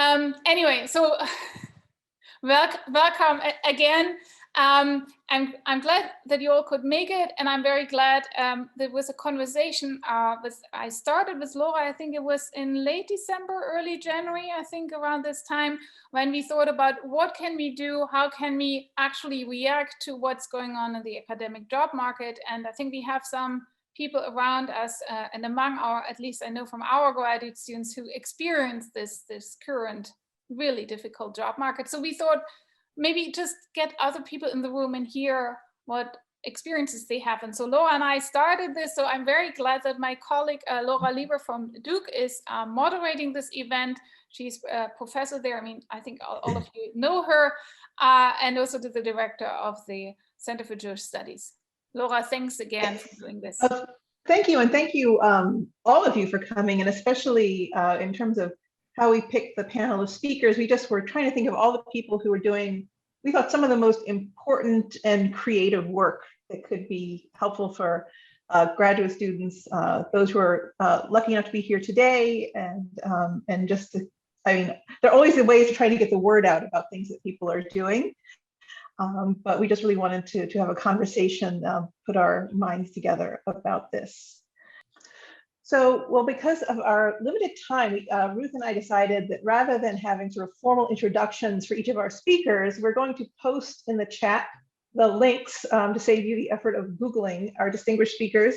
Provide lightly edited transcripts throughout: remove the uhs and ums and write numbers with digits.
Anyway, so welcome again. I'm glad that you all could make it, and I'm very glad there was a conversation I started with Laura. I think it was in late December, early January, I think around this time, when we thought about what can we do, how can we actually react to what's going on in the academic job market. And I think we have some people around us and among our, at least I know from our graduate students, who experience this current really difficult job market. So we thought maybe just get other people in the room and hear what experiences they have. And so Laura and I started this. So I'm very glad that my colleague, Laura Lieber from Duke, is moderating this event. She's a professor there. I mean, I think all of you know her, and also the director of the Center for Jewish Studies. Laura, thanks again for doing this. Thank you, and thank you all of you for coming, and especially in terms of how we picked the panel of speakers. We just were trying to think of all the people who were doing, we thought, some of the most important and creative work that could be helpful for graduate students, those who are lucky enough to be here today, and just to, I mean, there are always ways to try to get the word out about things that people are doing. But we just really wanted to have a conversation, put our minds together about this. So, well, because of our limited time, Ruth and I decided that rather than having sort of formal introductions for each of our speakers, we're going to post in the chat the links to save you the effort of Googling our distinguished speakers.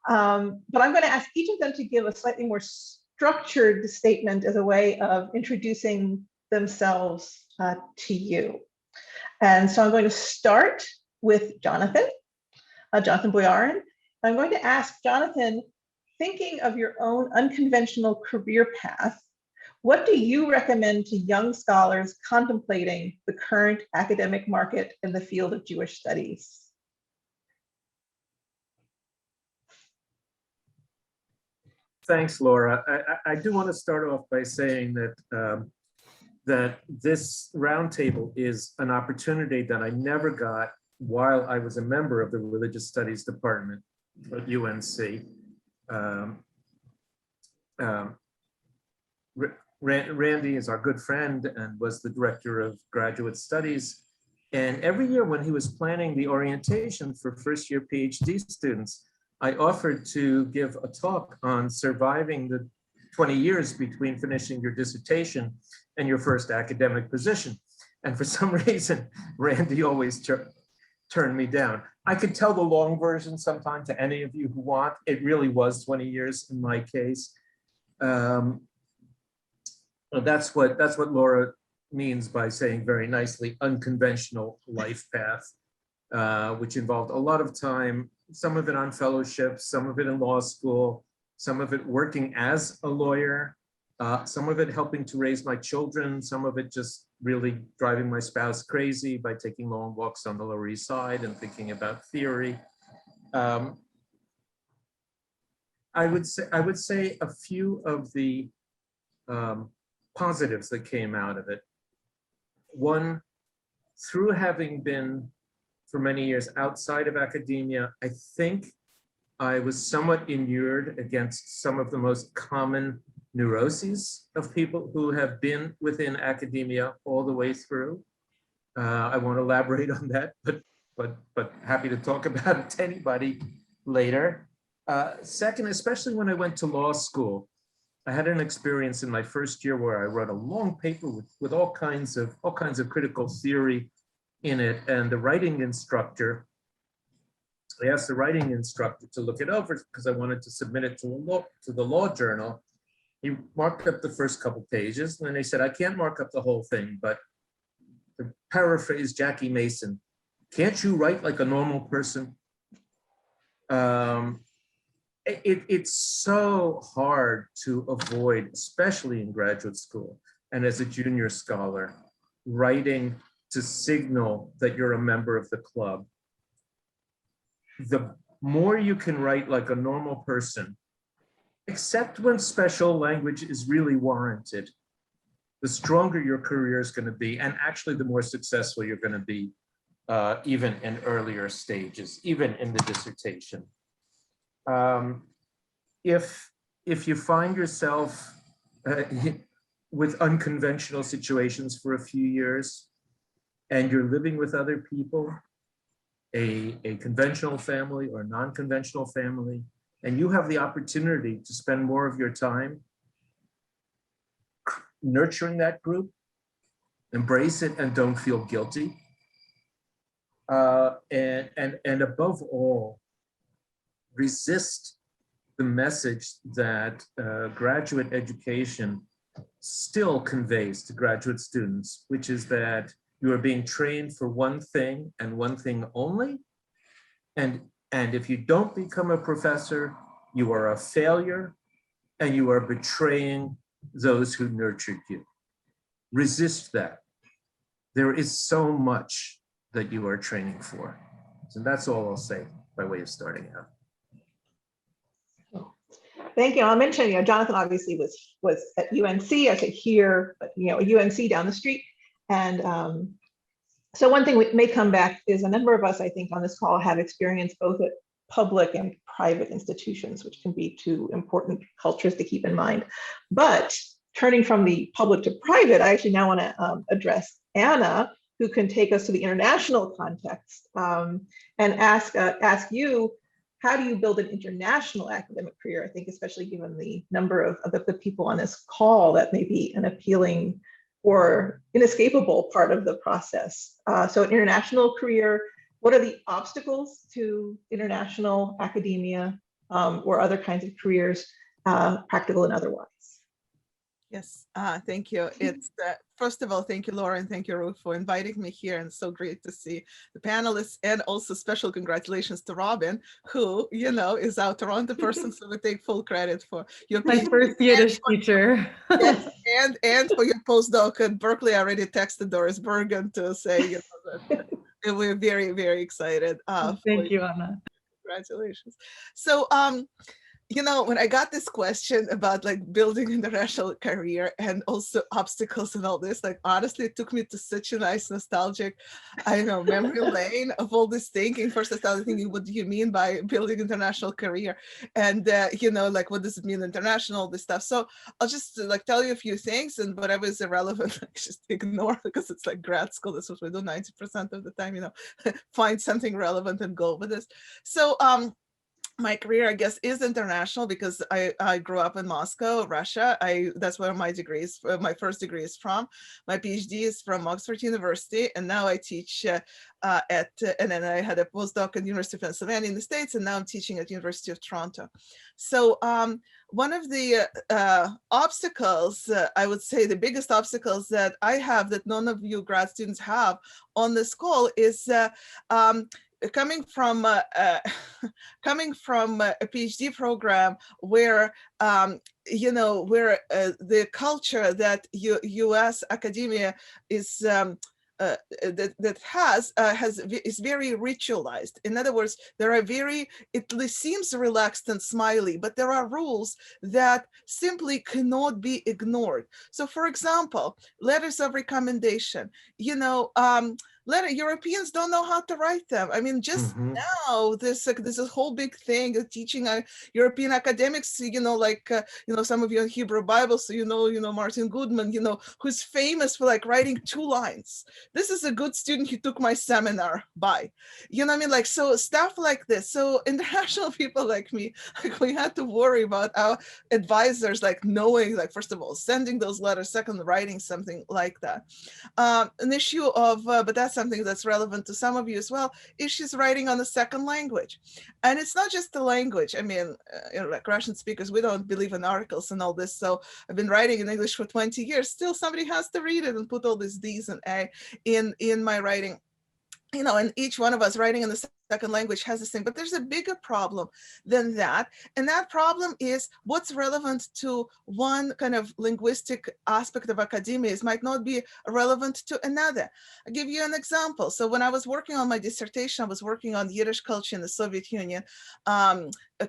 But I'm going to ask each of them to give a slightly more structured statement as a way of introducing themselves to you. And so I'm going to start with Jonathan Boyarin. I'm going to ask Jonathan, thinking of your own unconventional career path, what do you recommend to young scholars contemplating the current academic market in the field of Jewish studies? Thanks, Laura. I do want to start off by saying that that this roundtable is an opportunity that I never got while I was a member of the Religious Studies Department at UNC. Randy is our good friend and was the director of graduate studies. And every year when he was planning the orientation for first-year PhD students, I offered to give a talk on surviving the 20 years between finishing your dissertation and your first academic position. And for some reason, Randy always turned me down. I could tell the long version sometime to any of you who want. It really was 20 years in my case. That's what Laura means by saying very nicely unconventional life path, which involved a lot of time, some of it on fellowship, some of it in law school, some of it working as a lawyer, some of it helping to raise my children, some of it just really driving my spouse crazy by taking long walks on the Lower East Side and thinking about theory. I would say a few of the positives that came out of it. One, through having been for many years outside of academia, I think I was somewhat inured against some of the most common neuroses of people who have been within academia all the way through. I won't elaborate on that, but happy to talk about it to anybody later. Second, especially when I went to law school, I had an experience in my first year where I wrote a long paper with all kinds of critical theory in it, and the writing instructor, I asked the writing instructor to look it over because I wanted to submit it to the law journal. He marked up the first couple pages, and then they said, I can't mark up the whole thing, but to paraphrase Jackie Mason, can't you write like a normal person? It's so hard to avoid, especially in graduate school and as a junior scholar, writing to signal that you're a member of the club. The more you can write like a normal person, except when special language is really warranted, the stronger your career is going to be, and actually the more successful you're going to be, even in earlier stages, even in the dissertation. If you find yourself with unconventional situations for a few years, and you're living with other people, a conventional family or non-conventional family, and you have the opportunity to spend more of your time nurturing that group, embrace it and don't feel guilty. And above all, resist the message that graduate education still conveys to graduate students, which is that you are being trained for one thing and one thing only. And if you don't become a professor, you are a failure and you are betraying those who nurtured you. Resist that. There is so much that you are training for. So that's all I'll say by way of starting out. Thank you. I'll mention, Jonathan obviously was at UNC, I said here, but UNC down the street. And so one thing we may come back is a number of us, I think, on this call have experience both at public and private institutions, which can be two important cultures to keep in mind. But turning from the public to private, I actually now want to address Anna, who can take us to the international context and ask you, how do you build an international academic career? I think especially given the number of the people on this call, that may be an appealing or inescapable part of the process. So an international career, what are the obstacles to international academia or other kinds of careers, practical and otherwise? Yes, thank you. It's first of all, thank you, Laura, and thank you, Ruth, for inviting me here. And so great to see the panelists, and also special congratulations to Robin, who, is our Toronto person. So we take full credit for your my first Yiddish teacher. Yes, and for your postdoc at Berkeley. I already texted Doris Bergen to say, that we're very, very excited. Thank you, Anna. Congratulations. So, when I got this question about building international career and also obstacles and all this, honestly, it took me to such a nice nostalgic, memory lane of all this thinking. First, I started thinking, what do you mean by building international career? And, what does it mean international, this stuff? So I'll just tell you a few things, and whatever is irrelevant, just ignore, because it's like grad school. That's what we do 90% of the time, find something relevant and go with this. So, my career, I guess, is international because I grew up in Moscow, Russia. That's where my first degree is from. My PhD is from Oxford University, and now I teach and then I had a postdoc at University of Pennsylvania in the States, and now I'm teaching at University of Toronto. So one of the obstacles, I would say the biggest obstacles that I have that none of you grad students have on this call is coming from a PhD program where the culture that U.S. academia is is very ritualized. In other words, it seems relaxed and smiley, but there are rules that simply cannot be ignored. So, for example, letters of recommendation. Europeans don't know how to write them. I mean, just now, there's a whole big thing of teaching European academics, some of you on Hebrew Bible, so Martin Goodman, who's famous for writing 2 lines. This is a good student who took my seminar by, so stuff like this. So international people like me, we had to worry about our advisors, knowing, first of all, sending those letters, second, writing something like that. An issue of, but that's something that's relevant to some of you as well, is she's writing on a second language. And it's not just the language. I mean, Russian speakers, we don't believe in articles and all this. So I've been writing in English for 20 years. Still, somebody has to read it and put all these D's and A in my writing. And each one of us writing in the second language has this thing, but there's a bigger problem than that. And that problem is what's relevant to one kind of linguistic aspect of academia might not be relevant to another. I'll give you an example. So when I was working on my dissertation, I was working on Yiddish culture in the Soviet Union,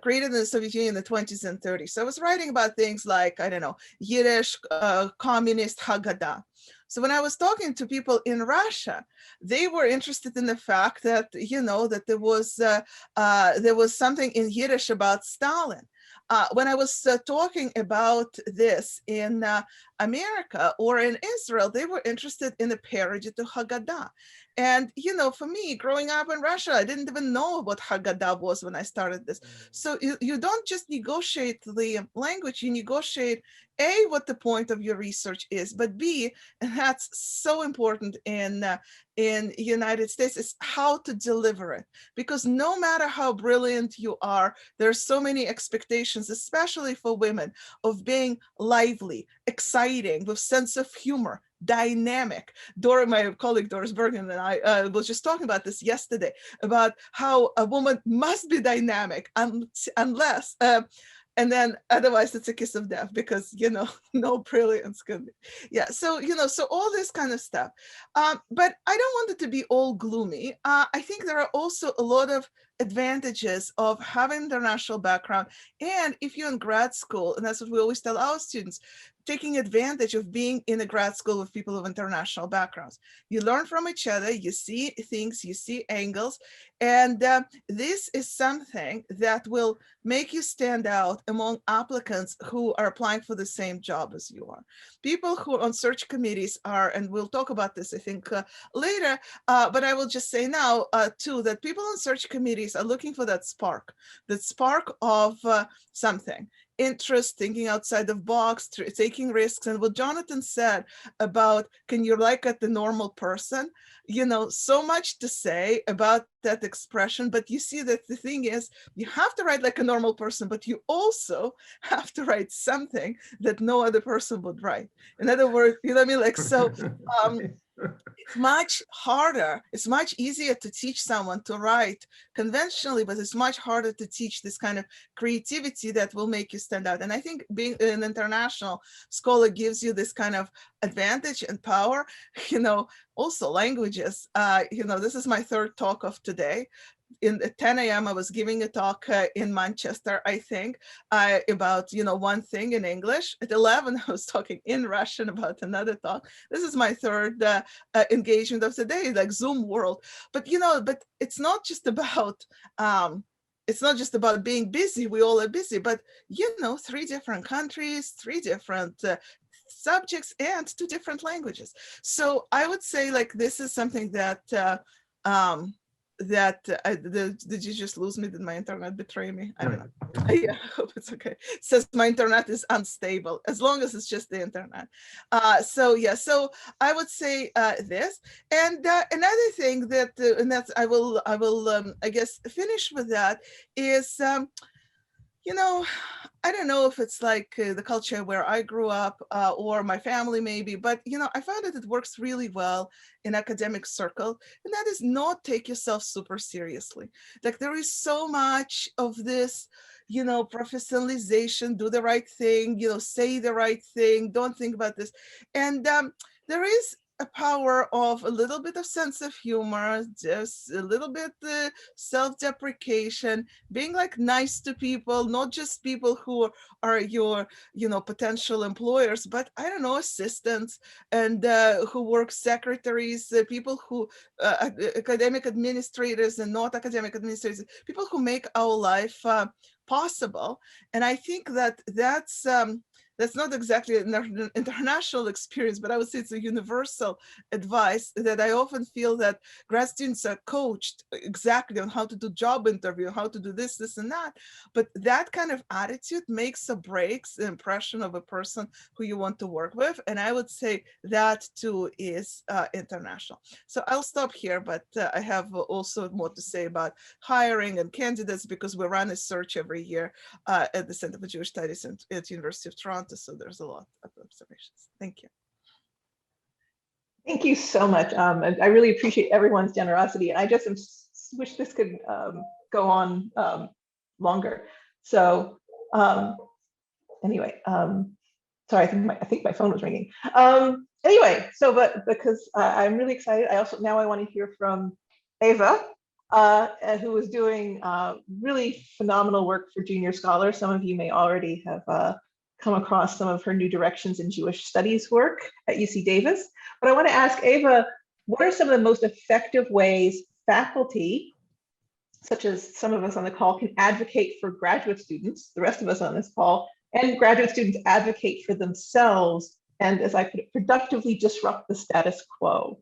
created in the Soviet Union in the 20s and 30s. So I was writing about things like, Yiddish, communist, Haggadah. So when I was talking to people in Russia, they were interested in the fact that, that there was something in Yiddish about Stalin. When I was talking about this in America or in Israel, they were interested in a parody to Haggadah. And, you know, for me, growing up in Russia, I didn't even know what Haggadah was when I started this. So you don't just negotiate the language, you negotiate A, what the point of your research is, but B, and that's so important in United States, is how to deliver it. Because no matter how brilliant you are, there's so many expectations, especially for women, of being lively, exciting, with sense of humor, dynamic. My colleague Doris Bergen and I was just talking about this yesterday, about how a woman must be dynamic unless, and then otherwise it's a kiss of death, because, you know, no brilliance can be. Yeah, so, you know, so all this kind of stuff. But I don't want it to be all gloomy. I think there are also a lot of advantages of having international background. And if you're in grad school, and that's what we always tell our students, taking advantage of being in a grad school with people of international backgrounds. You learn from each other, you see things, you see angles, and this is something that will make you stand out among applicants who are applying for the same job as you are. People who are on search committees are, and we'll talk about this, I think, later, but I will just say now, too, that people on search committees are looking for that spark of something. Interest, thinking outside the box, taking risks. And what Jonathan said about, can you like it the normal person? You know, so much to say about that expression, but you see that the thing is, you have to write like a normal person, but you also have to write something that no other person would write. In other words, you know what I mean? Like, so it's much harder. It's much easier to teach someone to write conventionally, but it's much harder to teach this kind of creativity that will make you stand out. And I think being an international scholar gives you this kind of advantage and power. You know, also languages. You know, this is my third talk of today. At 10 a.m. I was giving a talk in Manchester, I think, about, you know, one thing in English. At 11, I was talking in Russian about another talk. This is my third engagement of the day, like Zoom world. But, you know, but it's not just about being busy. We all are busy, but, you know, 3 different countries, 3 different subjects, and 2 different languages. So I would say, like, this is something that did you just lose me? Did my internet betray me? I don't know. Yeah, I hope it's okay. It says my internet is unstable, as long as it's just the internet. So yeah, so I would say this. And another thing that, and that's, I will I guess finish with that, is you know, I don't know if it's like the culture where I grew up or my family maybe, but, you know, I found that it works really well in academic circle, and that is not take yourself super seriously. Like, there is so much of this, you know, professionalization, do the right thing, you know, say the right thing, don't think about this. And there is a power of a little bit of sense of humor, just a little bit self-deprecation, being like nice to people, not just people who are your, you know, potential employers, but I don't know, assistants, and who work secretaries, people who academic administrators and not academic administrators, people who make our life possible. And I think that that's not exactly an international experience, but I would say it's a universal advice, that I often feel that grad students are coached exactly on how to do job interview, how to do this, and that. But that kind of attitude makes or breaks the impression of a person who you want to work with. And I would say that too is international. So I'll stop here, but I have also more to say about hiring and candidates, because we run a search every year at the Center for Jewish Studies at University of Toronto. So there's a lot of observations. Thank you. Thank you so much. I really appreciate everyone's generosity. And I just wish this could go on longer. So anyway, sorry, I think my phone was ringing. Anyway, so but because I'm really excited, I want to hear from Eva, who is doing really phenomenal work for junior scholars. Some of you may already have come across some of her new directions in Jewish studies work at UC Davis. But I want to ask Eva, what are some of the most effective ways faculty, such as some of us on the call, can advocate for graduate students, the rest of us on this call, and graduate students advocate for themselves and, as I put it, productively disrupt the status quo.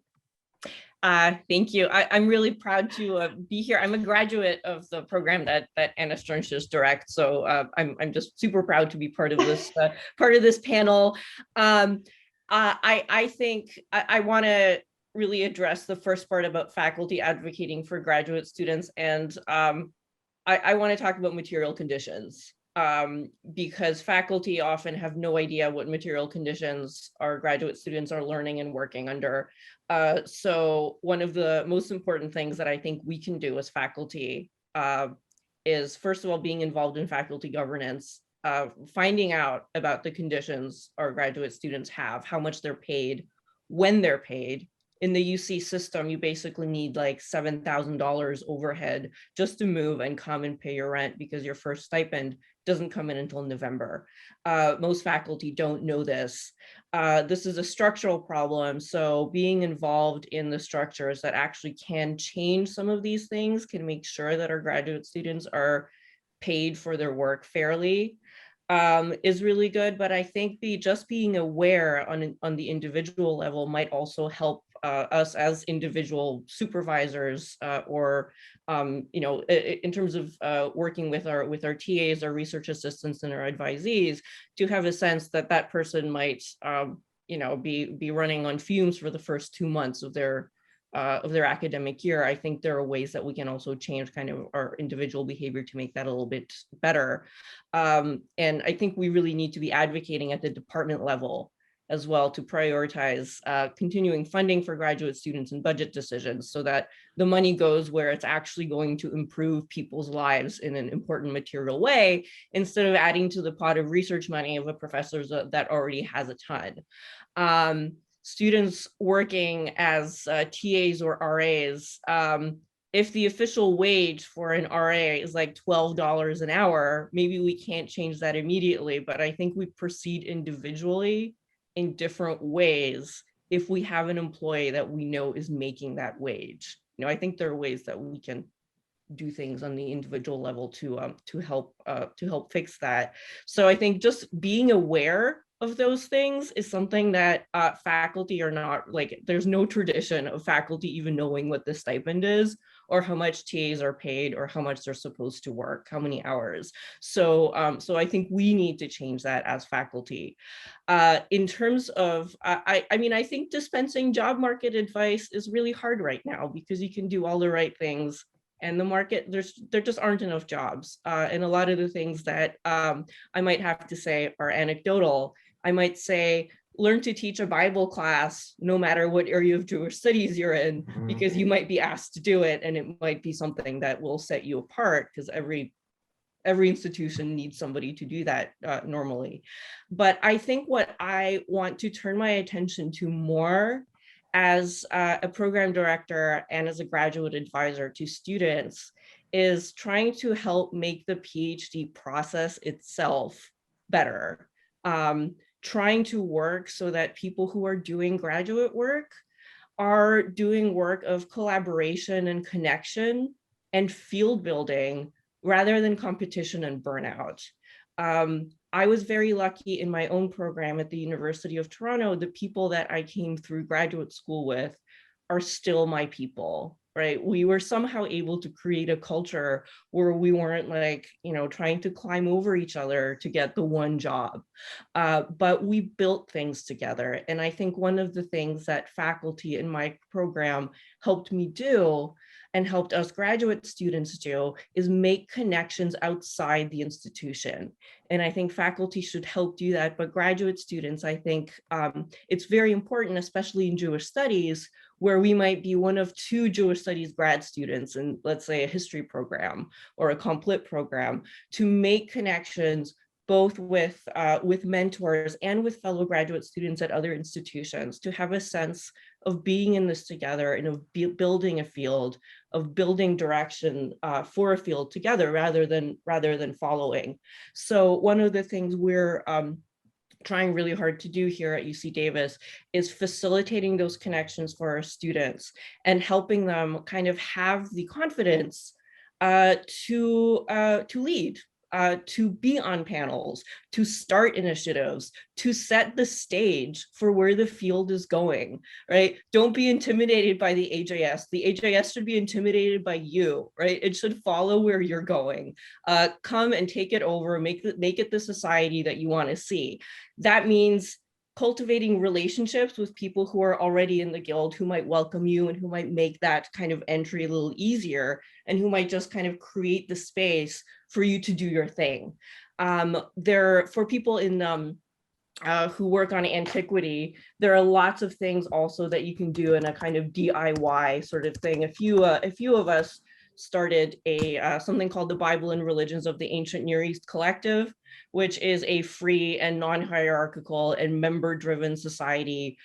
Thank you. I'm really proud to be here. I'm a graduate of the program that Anna Shternshis directs, so I'm just super proud to be part of this panel. I think I want to really address the first part about faculty advocating for graduate students, and I want to talk about material conditions. Because faculty often have no idea what material conditions our graduate students are learning and working under. So one of the most important things that I think we can do as faculty is, first of all, being involved in faculty governance, finding out about the conditions our graduate students have, how much they're paid, when they're paid. In the UC system, you basically need like $7,000 overhead just to move and come and pay your rent, because your first stipend doesn't come in until November. Most faculty don't know this. This is a structural problem. So being involved in the structures that actually can change some of these things can make sure that our graduate students are paid for their work fairly is really good. But I think just being aware on the individual level might also help us as individual supervisors or in terms of working with our TAs, our research assistants, and our advisees, to have a sense that that person might be running on fumes for the first 2 months of their academic year. I think there are ways that we can also change kind of our individual behavior to make that a little bit better. And I think we really need to be advocating at the department level as well to prioritize continuing funding for graduate students and budget decisions, so that the money goes where it's actually going to improve people's lives in an important material way, instead of adding to the pot of research money of a professor that already has a ton. Students working as TAs or RAs, if the official wage for an RA is like $12 an hour, maybe we can't change that immediately, but I think we proceed individually in different ways if we have an employee that we know is making that wage. I think there are ways that we can do things on the individual level to help fix that. So I think just being aware of those things is something that faculty are not, like, there's no tradition of faculty even knowing what the stipend is, or how much TAs are paid, or how much they're supposed to work, how many hours. So I think we need to change that as faculty. In terms of, I think dispensing job market advice is really hard right now, because you can do all the right things, and the market, there just aren't enough jobs. And a lot of the things that I might have to say are anecdotal. I might say, learn to teach a Bible class, no matter what area of Jewish studies you're in, because you might be asked to do it, and it might be something that will set you apart, because every institution needs somebody to do that normally. But I think what I want to turn my attention to more as a program director and as a graduate advisor to students is trying to help make the PhD process itself better. Trying to work so that people who are doing graduate work are doing work of collaboration and connection and field building, rather than competition and burnout. I was very lucky in my own program at the University of Toronto. The people that I came through graduate school with are still my people, right? We were somehow able to create a culture where we weren't like, trying to climb over each other to get the one job, but we built things together. And I think one of the things that faculty in my program helped me do, and helped us graduate students do, is make connections outside the institution. And I think faculty should help do that, but graduate students, I think it's very important, especially in Jewish studies, where we might be one of 2 Jewish studies grad students in, let's say, a history program or a comp lit program, to make connections both with mentors and with fellow graduate students at other institutions, to have a sense of being in this together and of building a field, of building direction for a field together, rather than following. So one of the things we're trying really hard to do here at UC Davis is facilitating those connections for our students and helping them kind of have the confidence to lead. to be on panels, to start initiatives, to set the stage for where the field is going, right? Don't be intimidated by the AJS. The AJS should be intimidated by you, right? It should follow where you're going. Come and take it over, make it the society that you want to see. That means cultivating relationships with people who are already in the guild, who might welcome you and who might make that kind of entry a little easier, and who might just kind of create the space for you to do your thing. For people in who work on antiquity, there are lots of things also that you can do in a kind of DIY sort of thing. A few of us started something called the Bible and Religions of the Ancient Near East Collective, which is a free and non-hierarchical and member-driven society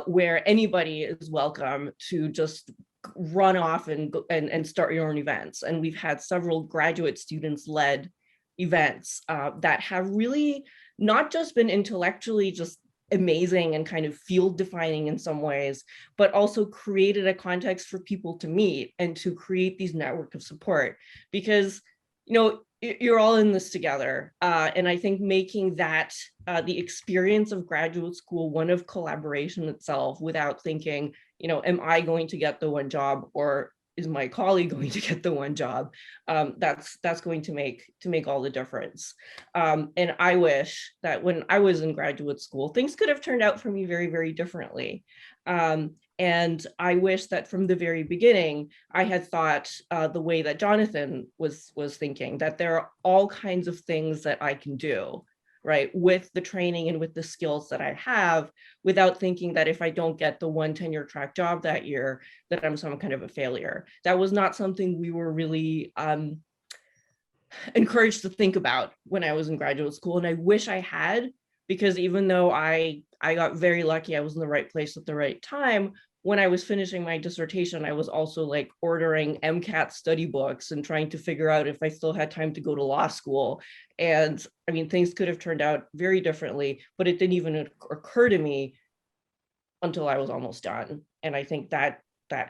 where anybody is welcome to just run off and start your own events. And we've had several graduate students-led events that have really not just been intellectually just amazing and kind of field defining in some ways, but also created a context for people to meet and to create these network of support, because, you know, you're all in this together. And I think making that the experience of graduate school one of collaboration itself, without thinking, you know, am I going to get the one job, or is my colleague going to get the one job? That's going to make all the difference. And I wish that when I was in graduate school, things could have turned out for me very, very differently. And I wish that from the very beginning, I had thought the way that Jonathan was thinking, that there are all kinds of things that I can do, right, with the training and with the skills that I have, without thinking that if I don't get the one tenure track job that year, that I'm some kind of a failure. That was not something we were really encouraged to think about when I was in graduate school. And I wish I had, because even though I got very lucky, I was in the right place at the right time, when I was finishing my dissertation, I was also like ordering MCAT study books and trying to figure out if I still had time to go to law school. And I mean, things could have turned out very differently, but it didn't even occur to me until I was almost done. And I think that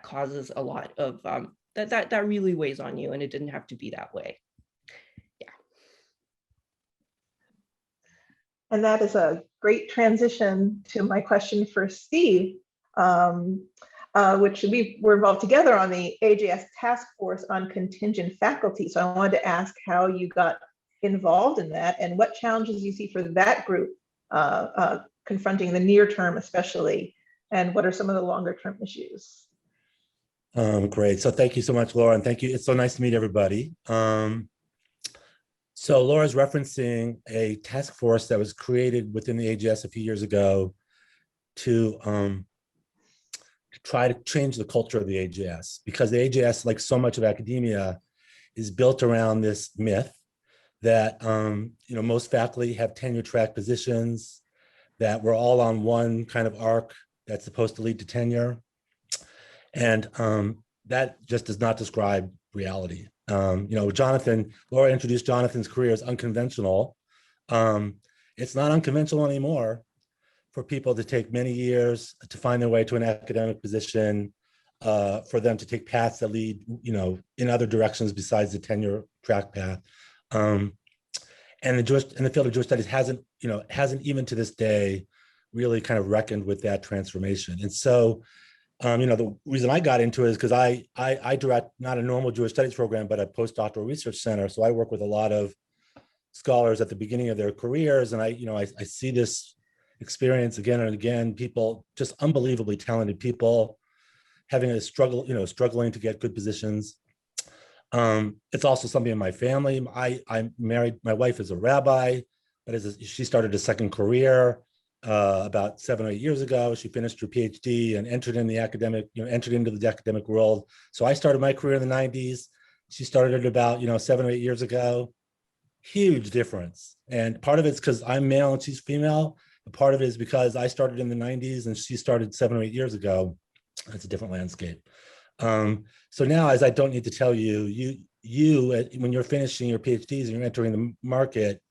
causes a lot of, that really weighs on you, and it didn't have to be that way. Yeah. And that is a great transition to my question for Steve, which we're involved together on the AJS task force on contingent faculty. So I wanted to ask how you got involved in that and what challenges you see for that group confronting the near term especially, and what are some of the longer term issues? Great. So thank you so much, Laura, and thank you. It's so nice to meet everybody. So Laura's referencing a task force that was created within the AJS a few years ago to try to change the culture of the AJS, because the AJS, like so much of academia, is built around this myth that you know, most faculty have tenure track positions, that we're all on one kind of arc that's supposed to lead to tenure. And that just does not describe reality. You know, Laura introduced Jonathan's career as unconventional. It's not unconventional anymore for people to take many years to find their way to an academic position, for them to take paths that lead, you know, in other directions besides the tenure track path. And the field of Jewish studies hasn't even to this day really kind of reckoned with that transformation. And so, you know, the reason I got into it is because I direct not a normal Jewish studies program, but a postdoctoral research center. So I work with a lot of scholars at the beginning of their careers, and I see this experience again and again. People, just unbelievably talented people, having a struggle, you know, struggling to get good positions. It's also something in my family. I'm married. My wife is a rabbi, but she started a second career about 7 or 8 years ago. She finished her PhD and entered into the academic world. So I started my career in the 90s. She started it about 7 or 8 years ago. Huge difference. And part of it's because I'm male and she's female. But part of it is because I started in the 90s and she started 7 or 8 years ago. It's a different landscape. So now, as I don't need to tell you, when you're finishing your PhDs and you're entering the market,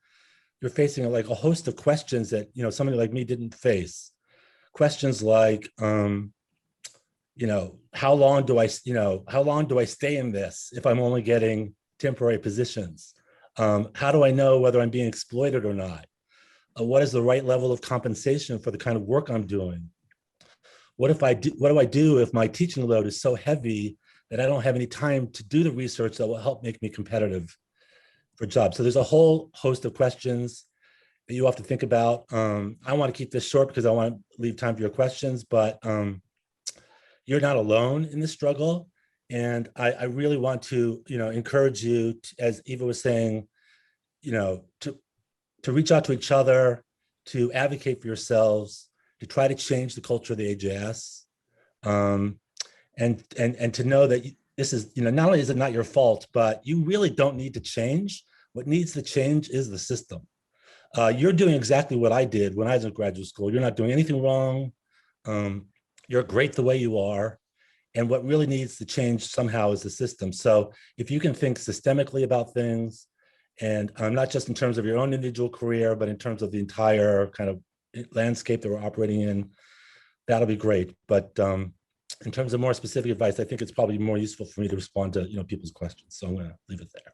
you're facing like a host of questions that somebody like me didn't face. Questions like, how long do I stay in this if I'm only getting temporary positions? How do I know whether I'm being exploited or not? What is the right level of compensation for the kind of work I'm doing? What do I do if my teaching load is so heavy that I don't have any time to do the research that will help make me competitive for jobs? So there's a whole host of questions that you have to think about. I want to keep this short because I want to leave time for your questions, but you're not alone in this struggle. And I really want to, encourage you, as Eva was saying, to reach out to each other, to advocate for yourselves, to try to change the culture of the AJS, and to know that this is, not only is it not your fault, but you really don't need to change. What needs to change is the system. You're doing exactly what I did when I was in graduate school. You're not doing anything wrong. You're great the way you are. And what really needs to change somehow is the system. So if you can think systemically about things, and not just in terms of your own individual career, but in terms of the entire kind of landscape that we're operating in, that'll be great. But in terms of more specific advice, I think it's probably more useful for me to respond to people's questions. So I'm going to leave it there.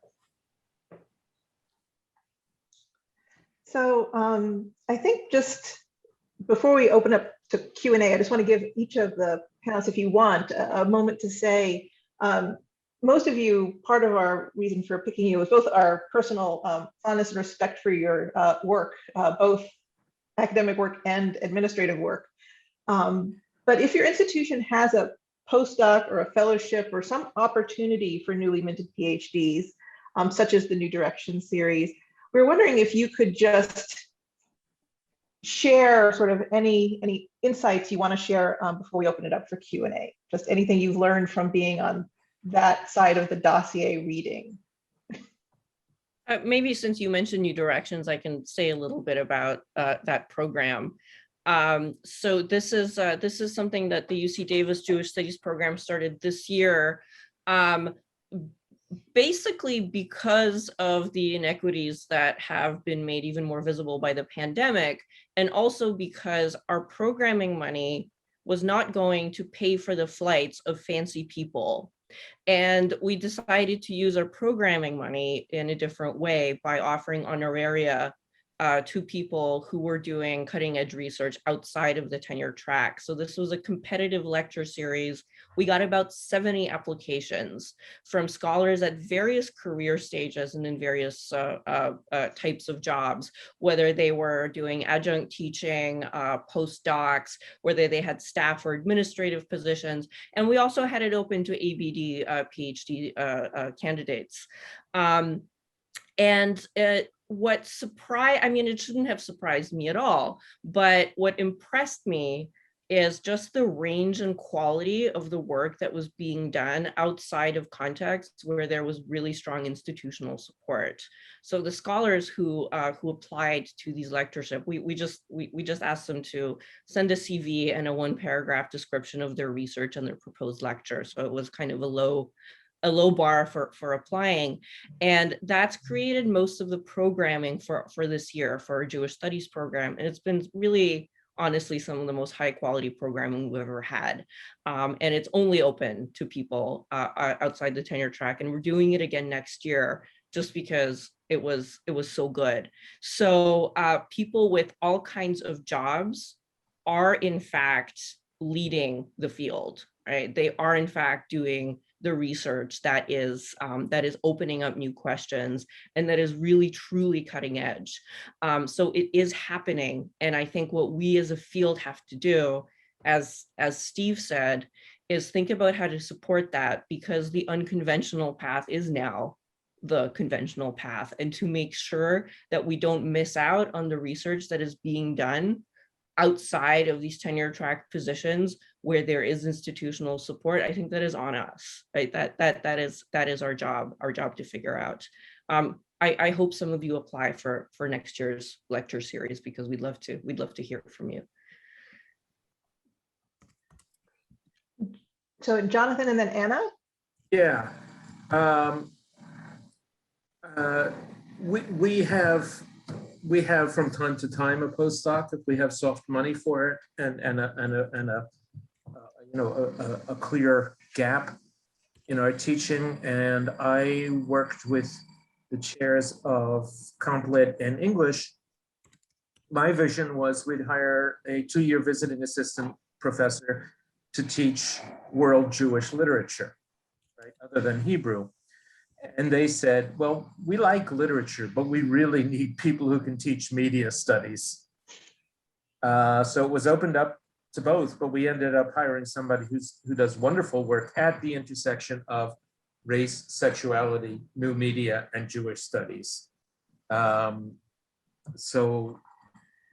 So I think just before we open up to Q&A, I just want to give each of the panelists, if you want, a moment to say, most of you, part of our reason for picking you is both our personal fondness and respect for your work, both academic work and administrative work. But if your institution has a postdoc or a fellowship or some opportunity for newly minted PhDs, such as the New Direction series, we're wondering if you could just share sort of any insights you want to share before we open it up for Q&A. Just anything you've learned from being on that side of the dossier reading. Maybe since you mentioned New Directions, I can say a little bit about that program. So this is something that the UC Davis Jewish Studies program started this year, basically because of the inequities that have been made even more visible by the pandemic, and also because our programming money was not going to pay for the flights of fancy people. And we decided to use our programming money in a different way by offering honoraria to people who were doing cutting edge research outside of the tenure track. So this was a competitive lecture series. We got about 70 applications from scholars at various career stages and in various types of jobs, whether they were doing adjunct teaching, postdocs, whether they had staff or administrative positions. And we also had it open to ABD PhD candidates. What surprised, it shouldn't have surprised me at all, but what impressed me is just the range and quality of the work that was being done outside of contexts where there was really strong institutional support. So the scholars who applied to these lectureships, we just asked them to send a CV and a 1-paragraph description of their research and their proposed lecture. So it was kind of a low bar for applying. And that's created most of the programming for this year for our Jewish Studies program. And it's been really, honestly, some of the most high quality programming we've ever had. And it's only open to people outside the tenure track. And we're doing it again next year just because it was so good. So people with all kinds of jobs are in fact leading the field, right? They are in fact doing the research that is opening up new questions and that is really truly cutting edge. So it is happening. And I think what we as a field have to do, as Steve said, is think about how to support that, because the unconventional path is now the conventional path, and to make sure that we don't miss out on the research that is being done outside of these tenure track positions where there is institutional support. I think that is on us, right? That is our job to figure out. I hope some of you apply for next year's lecture series, because we'd love to hear from you. So Jonathan and then Anna. Yeah. We have from time to time a postdoc if we have soft money for it, and a clear gap in our teaching. And I worked with the chairs of Comp Lit and English, my vision was we'd hire a 2-year visiting assistant professor to teach world Jewish literature, right, other than Hebrew. And they said, well, we like literature, but we really need people who can teach media studies. So it was opened up to both, but we ended up hiring somebody who does wonderful work at the intersection of race, sexuality, new media, and Jewish studies. So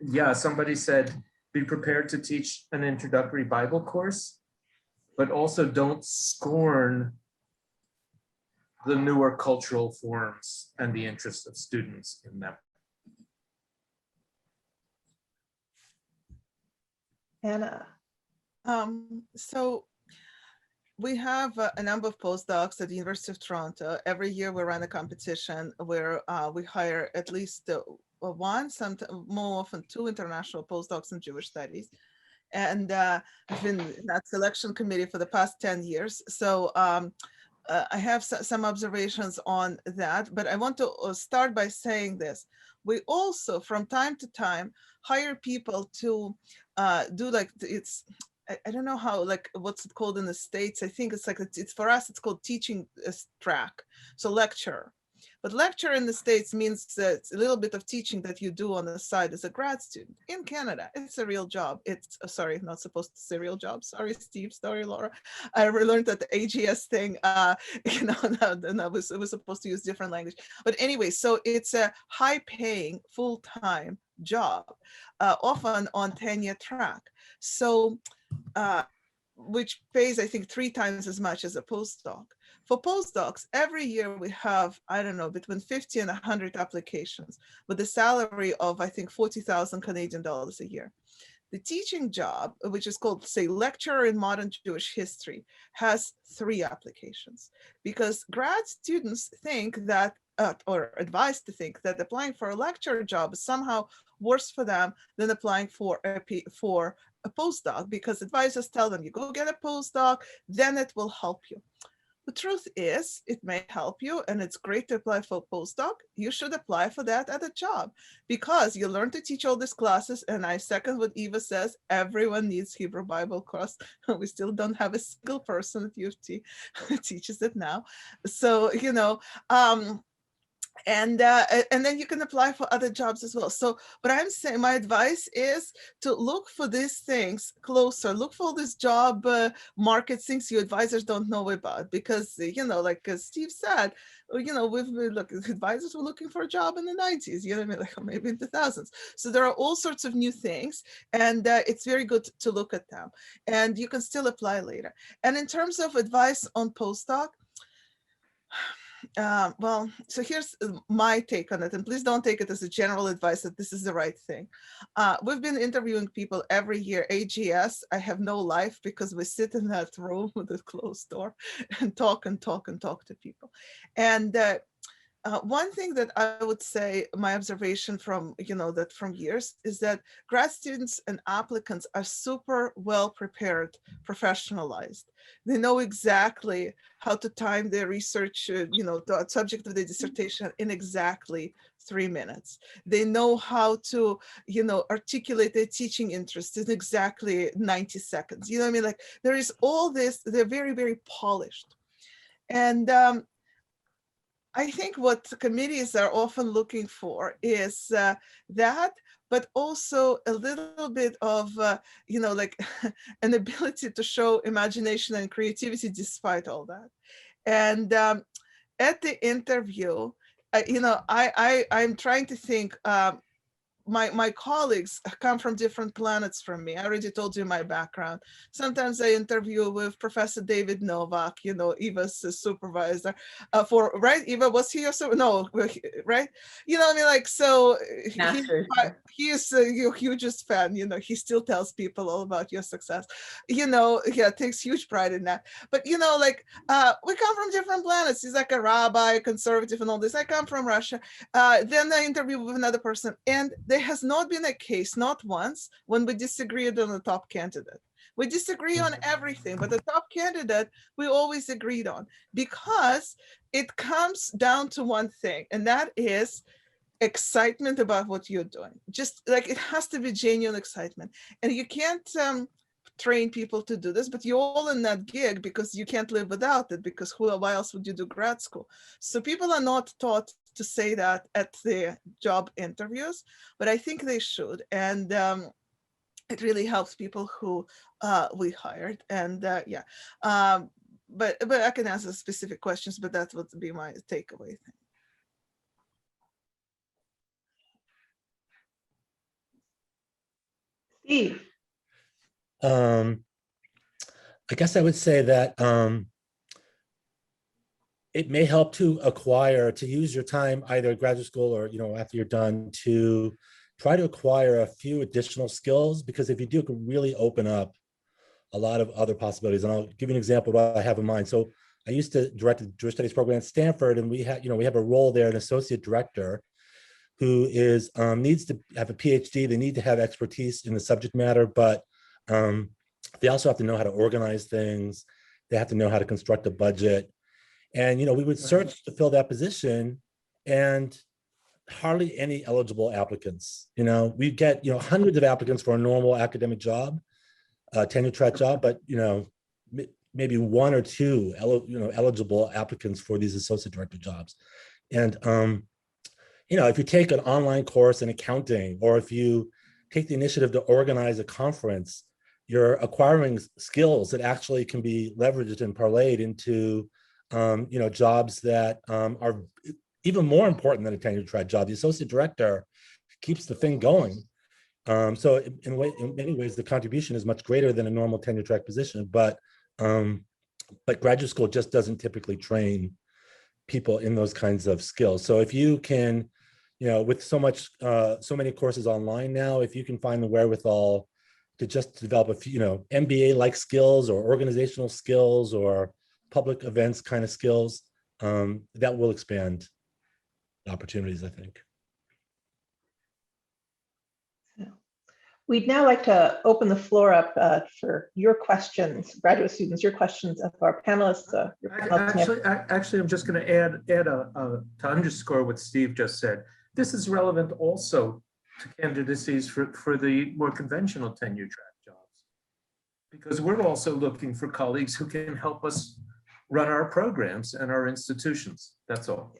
yeah, somebody said, be prepared to teach an introductory Bible course, but also don't scorn the newer cultural forms and the interests of students in them. Anna. So we have a number of postdocs at the University of Toronto. Every year we run a competition where we hire at least one, sometimes more often 2 international postdocs in Jewish studies. And I've been in that selection committee for the past 10 years. So I have some observations on that, but I want to start by saying this. We also, from time to time, hire people to do like, I don't know how, like, what's it called in the States? I think it's like, it's for us, it's called teaching track. So lecture. But lecture in the States means that it's a little bit of teaching that you do on the side as a grad student. In Canada, it's a real job. It's, sorry, not supposed to say real job. Sorry, Steve, sorry, Laura. I learned that the AGS thing, you know, and I was supposed to use different language. But anyway, so it's a high paying, full-time job, often on tenure track. So, which pays, I think, 3 times as much as a postdoc. For postdocs, every year we have, I don't know, between 50 and 100 applications with a salary of, I think, 40,000 Canadian dollars a year. The teaching job, which is called, say, lecturer in modern Jewish history, has 3 applications because grad students think that, or advised to think that applying for a lecturer job is somehow worse for them than applying for a postdoc, because advisors tell them, you go get a postdoc, then it will help you. The truth is, it may help you and it's great to apply for a postdoc. You should apply for that at a job because you learn to teach all these classes. And I second what Eva says, everyone needs Hebrew Bible course. We still don't have a single person at U of T who teaches it now. So, you know, and then you can apply for other jobs as well. So what I'm saying, my advice is to look for these things closer, look for these job market things you advisors don't know about, because, you know, like Steve said, you know, advisors were looking for a job in the 90s, you know what I mean, like maybe in the 2000s. So there are all sorts of new things, and it's very good to look at them, and you can still apply later. And in terms of advice on postdoc, well, so here's my take on it, and please don't take it as a general advice that this is the right thing. We've been interviewing people every year. AGS, I have no life because we sit in that room with a closed door and talk to people. And one thing that I would say, my observation from, you know, that from years is that grad students and applicants are super well prepared, professionalized. They know exactly how to time their research, you know, the subject of their dissertation in exactly 3 minutes. They know how to, you know, articulate their teaching interest in exactly 90 seconds. You know what I mean? Like there is all this, they're very, very polished. And I think what committees are often looking for is that, but also a little bit of, you know, like an ability to show imagination and creativity despite all that. And at the interview, you know, I'm trying to think, my colleagues come from different planets from me. I already told you my background. Sometimes I interview with Professor David Novak, you know, Eva's supervisor. Right, Eva, was he also? No, right? You know what I mean? Like, so he is your hugest fan, you know, he still tells people all about your success. You know, yeah, takes huge pride in that. But, you know, like, we come from different planets. He's like a rabbi, conservative and all this. I come from Russia. Then I interview with another person, and there has not been a case, not once, when we disagreed on the top candidate. We disagree on everything, but the top candidate we always agreed on, because it comes down to one thing, and that is excitement about what you're doing. Just like, it has to be genuine excitement. And you can't train people to do this, but you're all in that gig because you can't live without it, because why else would you do grad school? So people are not taught to say that at the job interviews, but I think they should. And it really helps people who we hired. And yeah, but I can answer specific questions, but that would be my takeaway thing. Steve. I guess I would say that it may help to use your time either at graduate school or, after you're done, to try to acquire a few additional skills, because if you do, it can really open up a lot of other possibilities. And I'll give you an example of what I have in mind. So I used to direct the Jewish Studies program at Stanford, and we have a role there, an associate director, who needs to have a PhD. They need to have expertise in the subject matter, but they also have to know how to organize things. They have to know how to construct a budget. And, we would search to fill that position, and hardly any eligible applicants. We get, hundreds of applicants for a normal academic job, tenure track job, but, maybe one or two, eligible applicants for these associate director jobs. And, if you take an online course in accounting, or if you take the initiative to organize a conference, you're acquiring skills that actually can be leveraged and parlayed into, jobs that are even more important than a tenure track job. The associate director keeps the thing going. So in many ways, the contribution is much greater than a normal tenure track position, but graduate school just doesn't typically train people in those kinds of skills. So if you can, with so many courses online now, if you can find the wherewithal to just develop a few, MBA-like skills or organizational skills or public events kind of skills, that will expand opportunities, I think. We'd now like to open the floor up for your questions, graduate students, your questions of our panelists. Actually, I'm just going to add to underscore what Steve just said. This is relevant also to candidacies for the more conventional tenure track jobs, because we're also looking for colleagues who can help us run our programs and our institutions. That's all.